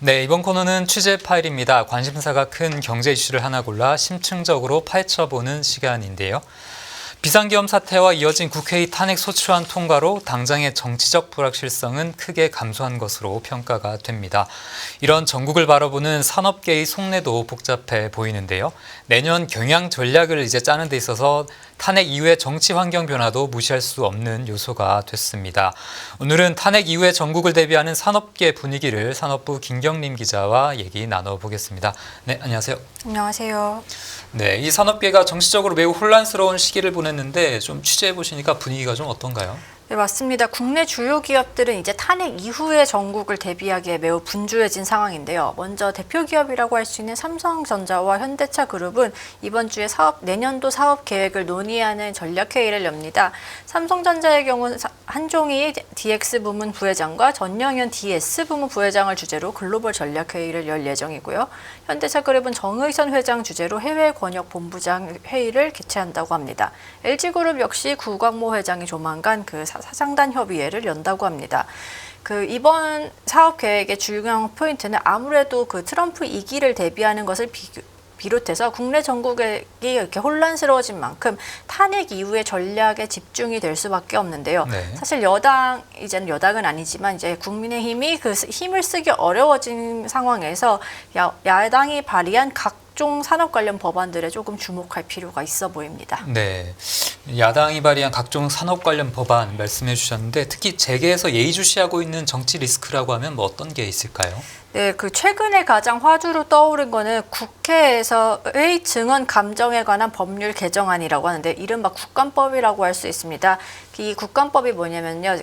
네, 이번 코너는 취재 파일입니다. 관심사가 큰 경제 이슈를 하나 골라 심층적으로 파헤쳐보는 시간인데요. 비상계엄 사태와 이어진 국회의 탄핵 소추안 통과로 당장의 정치적 불확실성은 크게 감소한 것으로 평가가 됩니다. 이런 전국을 바라보는 산업계의 속내도 복잡해 보이는데요. 내년 경영 전략을 이제 짜는 데 있어서 탄핵 이후의 정치 환경 변화도 무시할 수 없는 요소가 됐습니다. 오늘은 탄핵 이후의 전국을 대비하는 산업계 분위기를 산업부 김경림 기자와 얘기 나눠보겠습니다. 네, 안녕하세요. 안녕하세요. 네, 이 산업계가 정치적으로 매우 혼란스러운 시기를 보냈는데 좀 취재해 보시니까 분위기가 좀 어떤가요? 네, 맞습니다. 국내 주요 기업들은 이제 탄핵 이후의 전국을 대비하기에 매우 분주해진 상황인데요. 먼저 대표 기업이라고 할 수 있는 삼성전자와 현대차그룹은 이번 주에 내년도 사업 계획을 논의하는 전략회의를 엽니다. 삼성전자의 경우는 한종희 DX 부문 부회장과 전영현 DS 부문 부회장을 주제로 글로벌 전략회의를 열 예정이고요. 현대차그룹은 정의선 회장 주제로 해외 권역 본부장 회의를 개최한다고 합니다. LG그룹 역시 구광모 회장이 조만간 사장단 협의회를 연다고 합니다. 이번 사업 계획의 중요한 포인트는 아무래도 트럼프 2기를 대비하는 것을 비롯해서 국내 전국이 이렇게 혼란스러워진 만큼 탄핵 이후의 전략에 집중이 될 수밖에 없는데요. 네. 사실 이제는 여당은 아니지만 이제 국민의힘이 힘을 쓰기 어려워진 상황에서 야당이 발의한 각종 산업 관련 법안들에 조금 주목할 필요가 있어 보입니다. 네, 야당이 발의한 각종 산업 관련 법안 말씀해 주셨는데 특히 재계에서 예의주시하고 있는 정치 리스크라고 하면 뭐 어떤 게 있을까요? 네, 최근에 가장 화두로 떠오른 거는 국회에서의 증언 감정에 관한 법률 개정안이라고 하는데 이른바 국감법이라고 할 수 있습니다. 이 국감법이 뭐냐면요.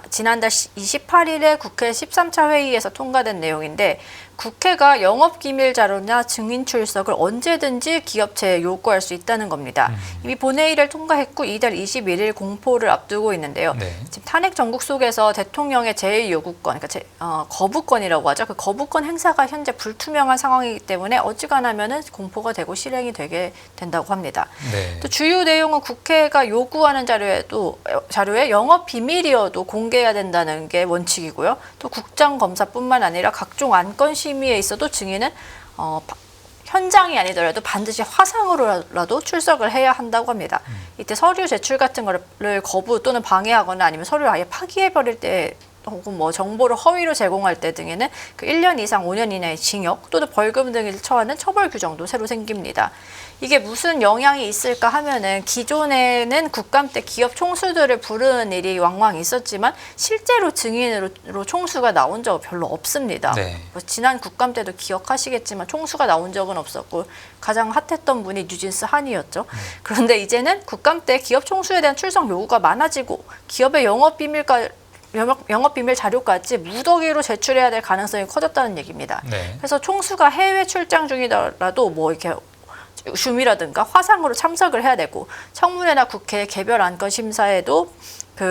지난달 28일에 국회 13차 회의에서 통과된 내용인데 국회가 영업기밀 자료나 증인 출석을 언제든지 기업체에 요구할 수 있다는 겁니다. 이미 본회의를 통과했고 이달 21일 공포를 앞두고 있는데요. 네. 지금 탄핵 전국 속에서 대통령의 제1요구권, 거부권이라고 하죠. 그 거부권 행사가 현재 불투명한 상황이기 때문에 어지간하면은 공포가 되고 실행이 되게 된다고 합니다. 네. 또 주요 내용은 국회가 요구하는 자료에 영업 비밀이어도 공개해야 된다는 게 원칙이고요. 또 국장검사뿐만 아니라 각종 안건 심의에 있어도 증인은 현장이 아니더라도 반드시 화상으로라도 출석을 해야 한다고 합니다. 이때 서류 제출 같은 거를 거부 또는 방해하거나 아니면 서류를 아예 파기해버릴 때 혹은 정보를 허위로 제공할 때 등에는 1년 이상 5년 이내의 징역 또는 벌금 등을 처하는 처벌 규정도 새로 생깁니다. 이게 무슨 영향이 있을까 하면은 기존에는 국감 때 기업 총수들을 부르는 일이 왕왕 있었지만 실제로 증인으로 총수가 나온 적은 별로 없습니다. 네. 지난 국감 때도 기억하시겠지만 총수가 나온 적은 없었고 가장 핫했던 분이 뉴진스 한이었죠. 그런데 이제는 국감 때 기업 총수에 대한 출석 요구가 많아지고 기업의 영업비밀 자료까지 무더기로 제출해야 될 가능성이 커졌다는 얘기입니다. 네. 그래서 총수가 해외 출장 중이더라도 이렇게 줌이라든가 화상으로 참석을 해야 되고 청문회나 국회 개별 안건 심사에도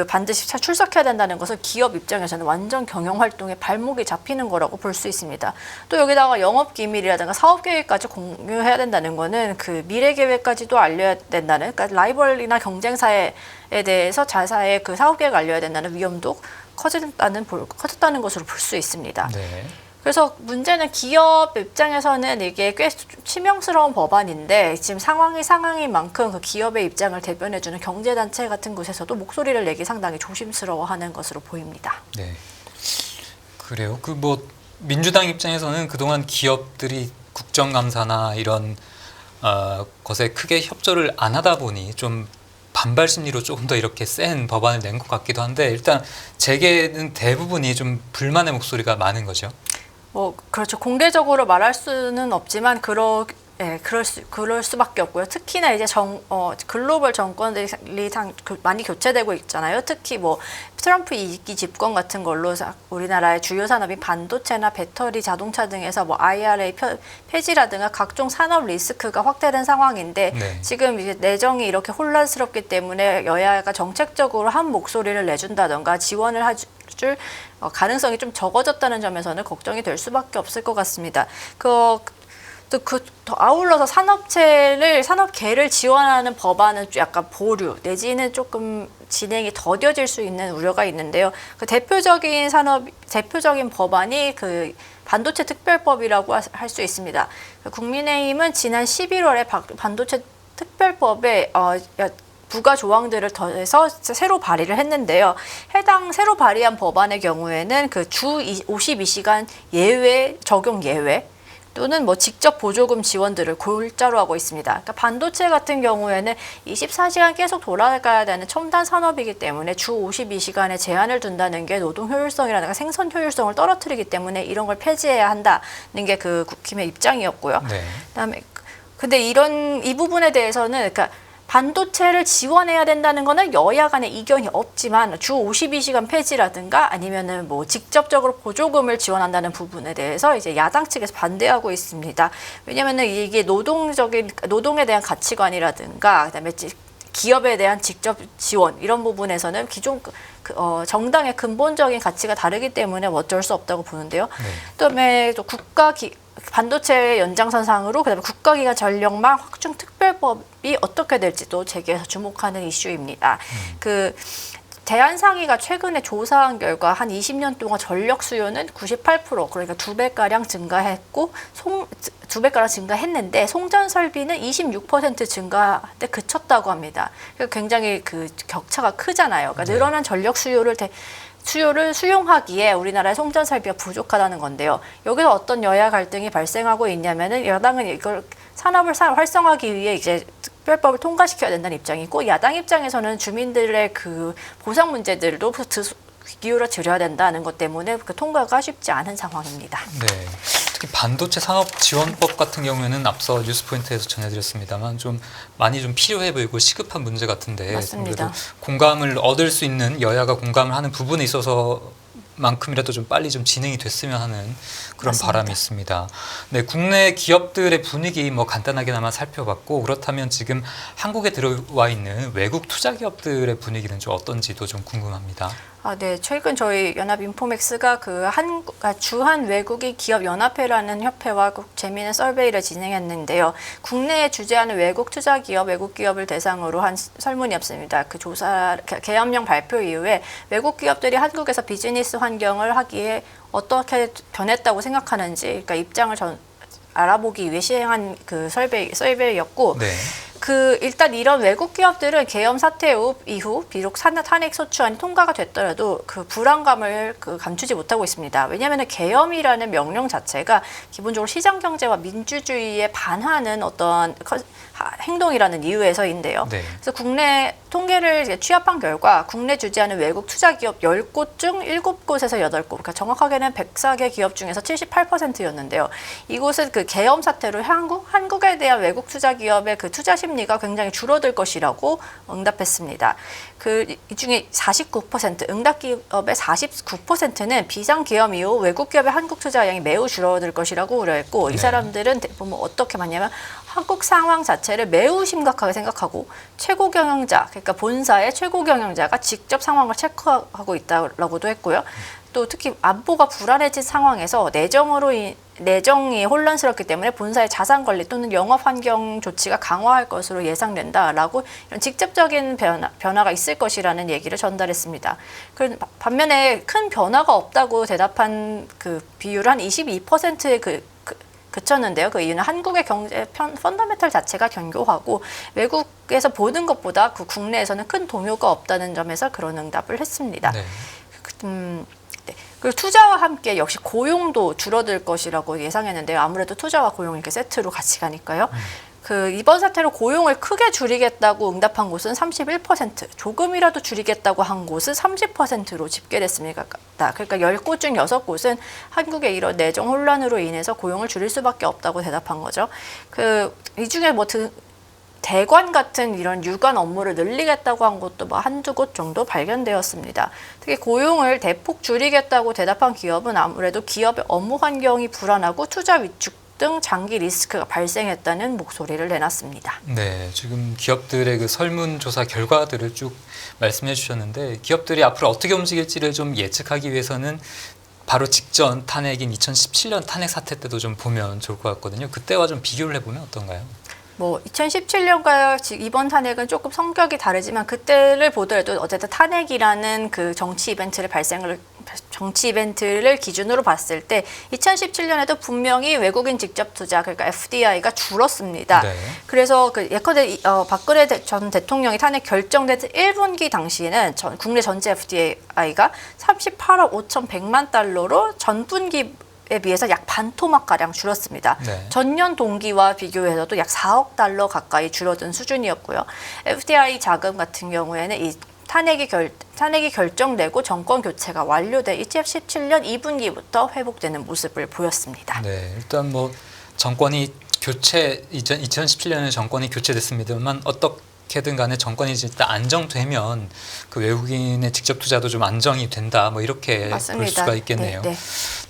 반드시 출석해야 된다는 것은 기업 입장에서는 완전 경영 활동에 발목이 잡히는 거라고 볼 수 있습니다. 또 여기다가 영업 기밀이라든가 사업 계획까지 공유해야 된다는 거는 미래 계획까지도 알려야 된다는, 그러니까 라이벌이나 경쟁사에 대해서 자사의 사업 계획을 알려야 된다는 위험도 커졌다는 것으로 볼 수 있습니다. 네. 그래서 문제는 기업 입장에서는 이게 꽤 치명스러운 법안인데 지금 상황인 만큼 기업의 입장을 대변해주는 경제단체 같은 곳에서도 목소리를 내기 상당히 조심스러워하는 것으로 보입니다. 네, 그래요. 민주당 입장에서는 그동안 기업들이 국정감사나 이런 것에 크게 협조를 안 하다 보니 좀 반발 심리로 조금 더 이렇게 센 법안을 낸 것 같기도 한데 일단 재계는 대부분이 좀 불만의 목소리가 많은 거죠. 그렇죠. 공개적으로 말할 수는 없지만 그럴 수밖에 없고요. 특히나 이제 글로벌 정권들이 많이 교체되고 있잖아요. 특히 트럼프 2기 집권 같은 걸로 우리나라의 주요 산업인 반도체나 배터리, 자동차 등에서 IRA 폐지라든가 각종 산업 리스크가 확대된 상황인데 네. 지금 이제 내정이 이렇게 혼란스럽기 때문에 여야가 정책적으로 한 목소리를 내준다던가 지원을 줄 가능성이 좀 적어졌다는 점에서는 걱정이 될 수밖에 없을 것 같습니다. 또 더 아울러서 산업계를 지원하는 법안은 약간 보류 내지는 조금 진행이 더뎌질 수 있는 우려가 있는데요. 그 대표적인 법안이 그 반도체 특별법이라고 할 수 있습니다. 국민의힘은 지난 11월에 반도체 특별법에 부가 조항들을 더해서 새로 발의를 했는데요. 해당 새로 발의한 법안의 경우에는 그 주 52시간 적용 예외 또는 뭐 직접 보조금 지원들을 골자로 하고 있습니다. 그러니까 반도체 같은 경우에는 24시간 계속 돌아가야 되는 첨단 산업이기 때문에 주 52시간에 제한을 둔다는 게 노동 효율성이라든가 생산 효율성을 떨어뜨리기 때문에 이런 걸 폐지해야 한다는 게 그 국힘의 입장이었고요. 네. 그다음에 근데 이 부분에 대해서는 그러니까 반도체를 지원해야 된다는 거는 여야 간에 이견이 없지만 주 52시간 폐지라든가 아니면은 뭐 직접적으로 보조금을 지원한다는 부분에 대해서 이제 야당 측에서 반대하고 있습니다. 왜냐면은 이게 노동에 대한 가치관이라든가 그다음에 기업에 대한 직접 지원 이런 부분에서는 기존 정당의 근본적인 가치가 다르기 때문에 어쩔 수 없다고 보는데요. 네. 그다음에 또 반도체 연장선상으로 그다음에 국가기관 전력망 확충 특별법이 어떻게 될지도 재계에서 주목하는 이슈입니다. 그 대한상의가 최근에 조사한 결과 한 20년 동안 전력 수요는 98% 그러니까 2배가량 증가했고 2배가량 증가했는데 송전 설비는 26% 증가에 그쳤다고 합니다. 그러니까 굉장히 그 격차가 크잖아요. 그러니까 늘어난 전력 수요를 수용하기에 우리나라의 송전 설비가 부족하다는 건데요. 여기서 어떤 여야 갈등이 발생하고 있냐면은 여당은 이걸 산업을 활성화하기 위해 이제 특별법을 통과시켜야 된다는 입장이고 야당 입장에서는 주민들의 그 보상 문제들도 기울여 드려야 된다는 것 때문에 그 통과가 쉽지 않은 상황입니다. 네. 특히 반도체 산업 지원법 같은 경우에는 앞서 뉴스포인트에서 전해드렸습니다만 좀 많이 좀 필요해 보이고 시급한 문제 같은데 맞습니다. 그래도 공감을 얻을 수 있는 여야가 공감을 하는 부분에 있어서 만큼이라도 좀 빨리 좀 진행이 됐으면 하는 그런 맞습니다. 바람이 있습니다. 네, 국내 기업들의 분위기 뭐 간단하게나마 살펴봤고 그렇다면 지금 한국에 들어와 있는 외국 투자 기업들의 분위기는 좀 어떤지도 좀 궁금합니다. 네. 최근 저희 연합인포맥스가 주한 외국인 기업 연합회라는 협회와 재미있는 서베이를 진행했는데요. 국내에 주재하는 외국 투자 기업, 외국 기업을 대상으로 한 설문이었습니다. 그 조사 계엄령 발표 이후에 외국 기업들이 한국에서 비즈니스 환경을 하기에 어떻게 변했다고 생각하는지, 그러니까 입장을 알아보기 위해 시행한 그 서베이였고. 네. 일단 이런 외국 기업들은 계엄 사태 이후 비록 탄핵 소추안이 통과가 됐더라도 그 불안감을 감추지 못하고 있습니다. 왜냐하면 계엄이라는 명령 자체가 기본적으로 시장 경제와 민주주의에 반하는 어떤 행동이라는 이유에서인데요. 네. 그래서 국내 통계를 취합한 결과 국내 주재하는 외국 투자 기업 10곳 중 7곳에서 8곳, 그러니까 정확하게는 104개 기업 중에서 78%였는데요. 이곳은 그 계엄 사태로 한국에 대한 외국 투자 기업의 그 투자 심리가 굉장히 줄어들 것이라고 응답했습니다. 이 중에 49%, 응답 기업의 49%는 비상 계엄 이후 외국 기업의 한국 투자량이 매우 줄어들 것이라고 우려했고, 이 사람들은 대부분 어떻게 봤냐면 한국 상황 자체를 매우 심각하게 생각하고 최고 경영자, 그러니까 본사의 최고 경영자가 직접 상황을 체크하고 있다라고도 했고요. 또 특히 안보가 불안해진 상황에서 내정이 혼란스럽기 때문에 본사의 자산 관리 또는 영업 환경 조치가 강화할 것으로 예상된다라고 이런 직접적인 변화가 있을 것이라는 얘기를 전달했습니다. 반면에 큰 변화가 없다고 대답한 그 비율 한 22%에 그쳤는데요. 그 이유는 한국의 경제 펀더멘털 자체가 견고하고 외국에서 보는 것보다 그 국내에서는 큰 동요가 없다는 점에서 그런 응답을 했습니다. 네. 네. 그리고 투자와 함께 역시 고용도 줄어들 것이라고 예상했는데요. 아무래도 투자와 고용 이렇게 세트로 같이 가니까요. 이번 사태로 고용을 크게 줄이겠다고 응답한 곳은 31%, 조금이라도 줄이겠다고 한 곳은 30%로 집계됐습니다. 그러니까 10곳 중 6곳은 한국의 이런 내정 혼란으로 인해서 고용을 줄일 수밖에 없다고 대답한 거죠. 이 중에 대관 같은 이런 유관 업무를 늘리겠다고 한 곳도 한두 곳 정도 발견되었습니다. 특히 고용을 대폭 줄이겠다고 대답한 기업은 아무래도 기업의 업무 환경이 불안하고 투자 위축 등 장기 리스크가 발생했다는 목소리를 내놨습니다. 네, 지금 기업들의 그 설문조사 결과들을 쭉 말씀해 주셨는데 기업들이 앞으로 어떻게 움직일지를 좀 예측하기 위해서는 바로 직전 탄핵인 2017년 탄핵 사태 때도 좀 보면 좋을 것 같거든요. 그때와 좀 비교를 해보면 어떤가요? 뭐 2017년과 이번 탄핵은 조금 성격이 다르지만 그때를 보더라도 어쨌든 탄핵이라는 그 정치 이벤트를 기준으로 봤을 때 2017년에도 분명히 외국인 직접 투자 그러니까 FDI가 줄었습니다. 네. 그래서 그 예컨대 박근혜 전 대통령이 탄핵 결정된 1분기 당시에는 국내 전체 FDI가 38억 5,100만 달러로 전분기 에 비해서 약 반 토막가량 줄었습니다. 네. 전년 동기와 비교해서도 약 4억 달러 가까이 줄어든 수준이었고요. FDI 자금 같은 경우에는 이 탄핵이 결정되고 정권 교체가 완료돼 2017년 2분기부터 회복되는 모습을 보였습니다. 네, 일단 뭐 정권이 2017년에 정권이 교체됐습니다만 어떻게든 간에 정권이 일단 안정되면 그 외국인의 직접 투자도 좀 안정이 된다. 뭐 이렇게 맞습니다. 볼 수가 있겠네요. 네, 네.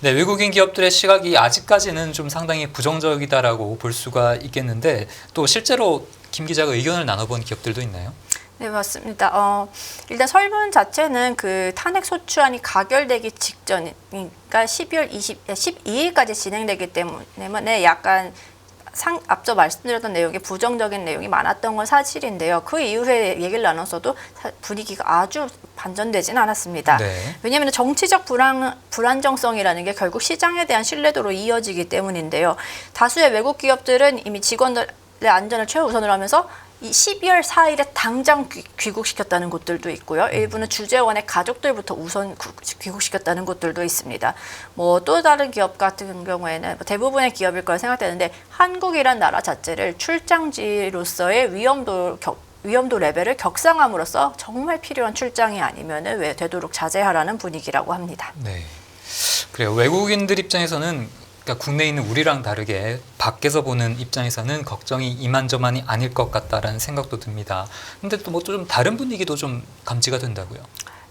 네, 외국인 기업들의 시각이 아직까지는 좀 상당히 부정적이다라고 볼 수가 있겠는데 또 실제로 김 기자가 의견을 나눠본 기업들도 있나요? 네, 맞습니다. 일단 설문 자체는 그 탄핵 소추안이 가결되기 직전이니까 12일까지 진행되기 때문에 약간 앞서 말씀드렸던 내용에 부정적인 내용이 많았던 건 사실인데요. 그 이후에 얘기를 나눴어도 분위기가 아주 반전되진 않았습니다. 네. 왜냐하면 정치적 불안정성이라는 게 결국 시장에 대한 신뢰도로 이어지기 때문인데요. 다수의 외국 기업들은 이미 직원들의 안전을 최우선으로 하면서 이 12월 4일에 당장 귀국시켰다는 곳들도 있고요. 일부는 주재원의 가족들부터 우선 귀국시켰다는 곳들도 있습니다. 뭐 또 다른 기업 같은 경우에는 대부분의 기업일 거라 생각되는데 한국이란 나라 자체를 출장지로서의 위험도 레벨을 격상함으로써 정말 필요한 출장이 아니면은 왜 되도록 자제하라는 분위기라고 합니다. 네. 그래요. 외국인들 입장에서는 그러니까 국내에 있는 우리랑 다르게 밖에서 보는 입장에서는 걱정이 이만저만이 아닐 것 같다라는 생각도 듭니다. 근데 또 뭐 좀 다른 분위기도 좀 감지가 된다고요.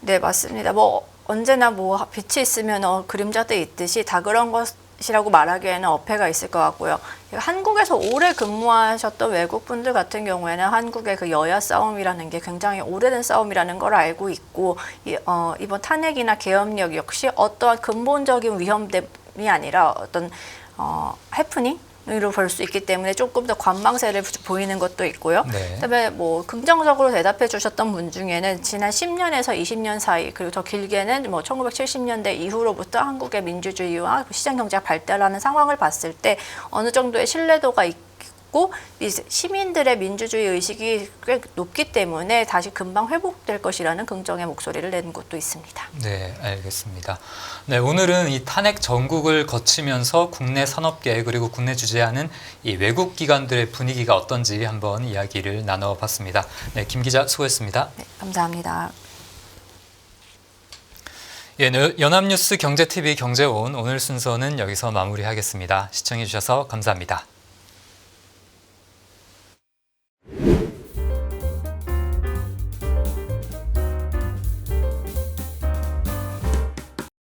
네, 맞습니다. 뭐 언제나 뭐 빛이 있으면 그림자도 있듯이 다 그런 것이라고 말하기에는 어폐가 있을 것 같고요. 한국에서 오래 근무하셨던 외국 분들 같은 경우에는 한국의 그 여야 싸움이라는 게 굉장히 오래된 싸움이라는 걸 알고 있고 이번 탄핵이나 계엄령 역시 어떠한 근본적인 위험이 아니라 어떤 해프닝으로 볼 수 있기 때문에 조금 더 관망세를 보이는 것도 있고요. 네. 그다음에 뭐 긍정적으로 대답해 주셨던 분 중에는 지난 10년에서 20년 사이 그리고 더 길게는 뭐 1970년대 이후로부터 한국의 민주주의와 시장 경제가 발달하는 상황을 봤을 때 어느 정도의 신뢰도가 있고 시민들의 민주주의 의식이 꽤 높기 때문에 다시 금방 회복될 것이라는 긍정의 목소리를 내는 곳도 있습니다. 네, 알겠습니다. 네, 오늘은 이 탄핵 전국을 거치면서 국내 산업계 그리고 국내 주재하는 이 외국 기관들의 분위기가 어떤지 한번 이야기를 나눠봤습니다. 네, 김 기자 수고했습니다. 네, 감사합니다. 예, 연합뉴스 경제TV 경제온 오늘 순서는 여기서 마무리하겠습니다. 시청해 주셔서 감사합니다.